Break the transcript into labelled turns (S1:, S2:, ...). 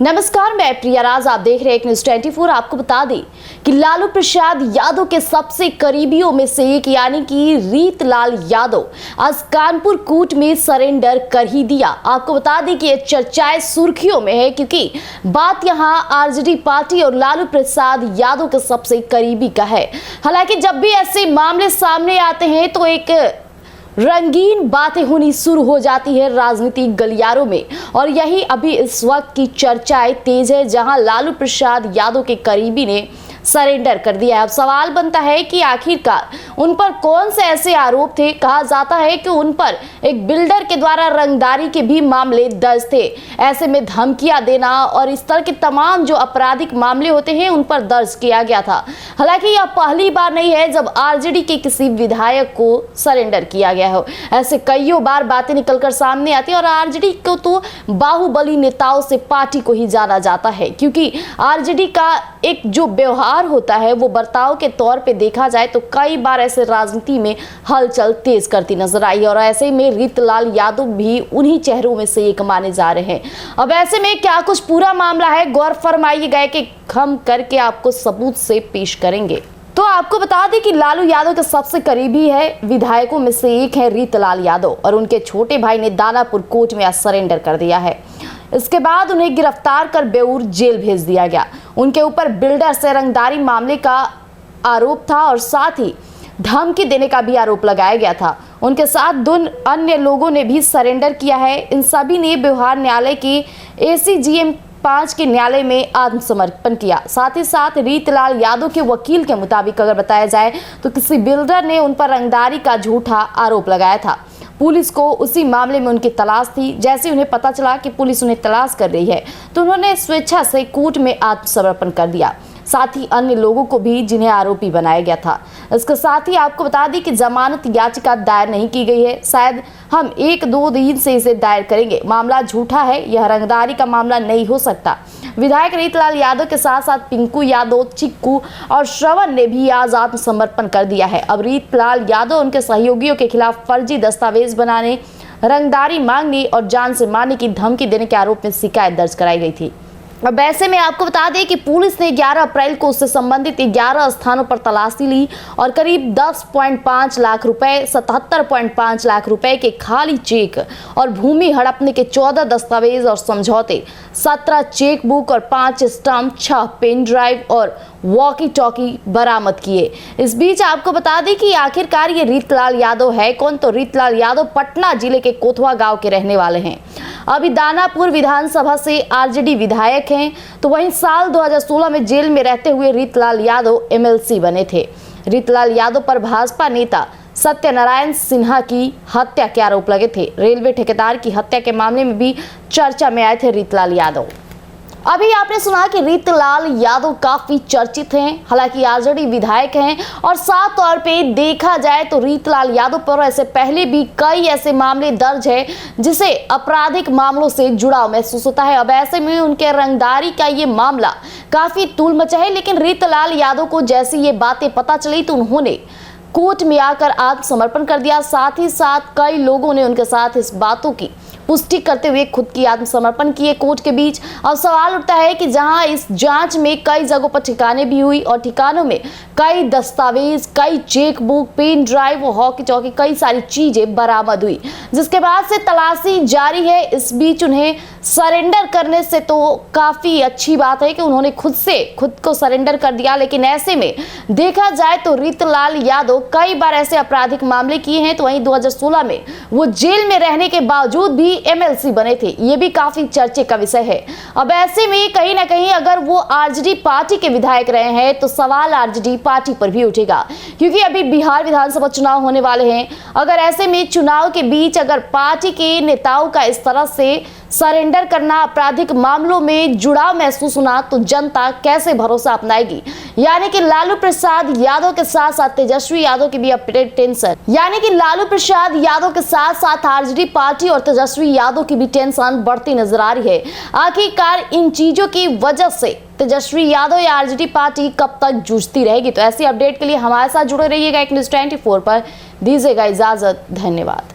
S1: नमस्कार, मैं प्रिया राज, आप देख रहे हैं न्यूज़ 24। आपको बता दें कि लालू प्रसाद यादव के सबसे करीबियों में से एक यानी कि रीतलाल यादव आज कानपुर कोर्ट में सरेंडर कर ही दिया। आपको बता दें कि ये चर्चाएं सुर्खियों में है क्योंकि बात यहां आरजेडी पार्टी और लालू प्रसाद यादव के सबसे करीबी का है। हालांकि जब भी ऐसे मामले सामने आते हैं तो एक रंगीन बातें होनी शुरू हो जाती है राजनीतिक गलियारों में, और यही अभी इस वक्त की चर्चाएं तेज है जहां लालू प्रसाद यादव के करीबी ने सरेंडर कर दिया है। अब सवाल बनता है कि आखिरकार उन पर कौन से ऐसे आरोप थे। कहा जाता है कि उन पर एक बिल्डर के द्वारा रंगदारी के भी मामले दर्ज थे। ऐसे में धमकियां देना और इस तरह के तमाम जो आपराधिक मामले होते हैं उन पर दर्ज किया गया था। हालांकि यह पहली बार नहीं है जब आरजेडी के किसी विधायक को सरेंडर किया गया हो। ऐसे कईयों बार बातें निकलकर सामने आती है और आरजेडी को तो बाहुबली नेताओं से पार्टी को ही जाना जाता है, क्योंकि आरजेडी का एक जो व्यवहार होता है वो बर्ताव के तौर पे देखा जाए तो कई बार ऐसे राजनीति में हलचल तेज करती नजर आई और ऐसे में रीतलाल यादव भी उन्हीं चेहरों में से एक माने जा रहे हैं। अब ऐसे में क्या कुछ पूरा मामला है, गौर फरमाइए गए कि हम करके आपको सबूत से पेश करेंगे। तो आपको बता दें कि लालू यादव के सबसे करीबी है विधायकों में से एक है रीतलाल यादव और उनके छोटे भाई ने दानापुर कोर्ट में आज सरेंडर कर दिया है। इसके बाद उन्हें गिरफ्तार कर बेऊर जेल भेज दिया गया। उनके ऊपर बिल्डर से रंगदारी मामले का आरोप था और साथ ही धमकी देने का भी आरोप लगाया गया था। उनके साथ 2 अन्य लोगों ने भी सरेंडर किया है। इन सभी ने बिहार न्यायालय की ACGM 5 के न्यायालय में आत्मसमर्पण किया। साथ ही साथ रीतलाल यादव के वकील के मुताबिक अगर बताया जाए तो किसी बिल्डर ने उन पर रंगदारी का झूठा आरोप लगाया था। पुलिस को उसी मामले में उनकी तलाश थी। जैसे उन्हें पता चला कि पुलिस उन्हें तलाश कर रही है तो उन्होंने स्वेच्छा से कोर्ट में आत्मसमर्पण कर दिया, साथ ही अन्य लोगों को भी जिन्हें आरोपी बनाया गया था। इसके साथ ही आपको बता दें कि जमानत याचिका दायर नहीं की गई है। शायद हम 1-2 दिन से इसे दायर करेंगे। मामला झूठा है, यह रंगदारी का मामला नहीं हो सकता। विधायक रीतलाल यादव के साथ साथ पिंकू यादव, चिक्कू और श्रवण ने भी आज आत्मसमर्पण कर दिया है। अब रीतलाल यादव उनके सहयोगियों के खिलाफ फर्जी दस्तावेज बनाने, रंगदारी मांगने और जान से मारने की धमकी देने के आरोप में शिकायत दर्ज कराई गई थी। अब ऐसे में आपको बता दें कि पुलिस ने 11 अप्रैल को उससे संबंधित 11 स्थानों पर तलाशी ली और करीब 10.5 लाख रुपए, 77.5 लाख रुपए के खाली चेक और भूमि हड़पने के 14 दस्तावेज और समझौते, 17 चेक बुक और 5 स्टाम्प, 6 पेन ड्राइव और वॉकी टॉकी बरामद किए। इस बीच आपको बता दें कि आखिरकार ये रीतलाल यादव है कौन। तो रीतलाल यादव पटना जिले के कोतवा गांव के रहने वाले हैं। अभी दानापुर विधानसभा से आरजेडी विधायक हैं। तो वहीं साल 2016 में जेल में रहते हुए रीतलाल यादव MLC बने थे। रीतलाल यादव पर भाजपा नेता सत्यनारायण सिन्हा की हत्या के आरोप लगे थे। रेलवे ठेकेदार की हत्या के मामले में भी चर्चा में आए थे रीतलाल यादव। अभी आपने सुना कि रीतलाल यादव काफी चर्चित हैं, हालांकि आरजेडी विधायक हैं और साफ तौर पे देखा जाए तो रीतलाल यादव पर ऐसे पहले भी कई ऐसे मामले दर्ज है जिसे आपराधिक मामलों से जुड़ाव महसूस होता है। अब ऐसे में उनके रंगदारी का ये मामला काफी तूल मचा है, लेकिन रीतलाल यादव को जैसी ये बातें पता चली तो उन्होंने कोर्ट में आकर आत्मसमर्पण कर दिया। साथ ही साथ कई लोगों ने उनके साथ इस बातों की पुष्टि करते हुए खुद की आत्मसमर्पण किए कोर्ट के बीच। अब सवाल उठता है कि जहां इस जांच में कई जगहों पर ठिकाने भी हुई और ठिकानों में कई दस्तावेज, कई check book, pen drive, hockey चौकी, कई सारी चीजें बरामद हुई, जिसके बाद से तलाशी जारी है। इस बीच उन्हें सरेंडर करने से तो काफी अच्छी बात है कि उन्होंने खुद को सरेंडर कर दिया, लेकिन ऐसे में देखा जाए तो रीतलाल यादव कई बार ऐसे आपराधिक मामले किए हैं। तो वहीं 2016 में वो जेल में रहने के बावजूद भी MLC बने थे, ये भी काफी चर्चे का विषय है। अब ऐसे में कहीं ना कहीं अगर वो आरजेडी पार्टी के विधायक रहे हैं तो सवाल आरजेडी पार्टी पर भी उठेगा, क्योंकि अभी बिहार विधानसभा चुनाव होने वाले हैं। अगर ऐसे में चुनाव के बीच अगर पार्टी के नेताओं का इस तरह से सरेंडर करना, आपराधिक मामलों में जुड़ाव महसूस होना, तो जनता कैसे भरोसा अपनाएगी। यानी कि लालू प्रसाद यादव के साथ साथ तेजस्वी यादव की भी अपडेट टेंशन, यानी कि लालू प्रसाद यादव के साथ साथ आरजेडी पार्टी और तेजस्वी यादव की भी टेंशन बढ़ती नजर आ रही है। आखिरकार इन चीजों की वजह से तेजस्वी यादव या आरजेडी पार्टी कब तक जूझती रहेगी। तो ऐसी अपडेट के लिए हमारे साथ जुड़े रहिएगा न्यूज़ 24 पर। दीजिएगा इजाजत, धन्यवाद।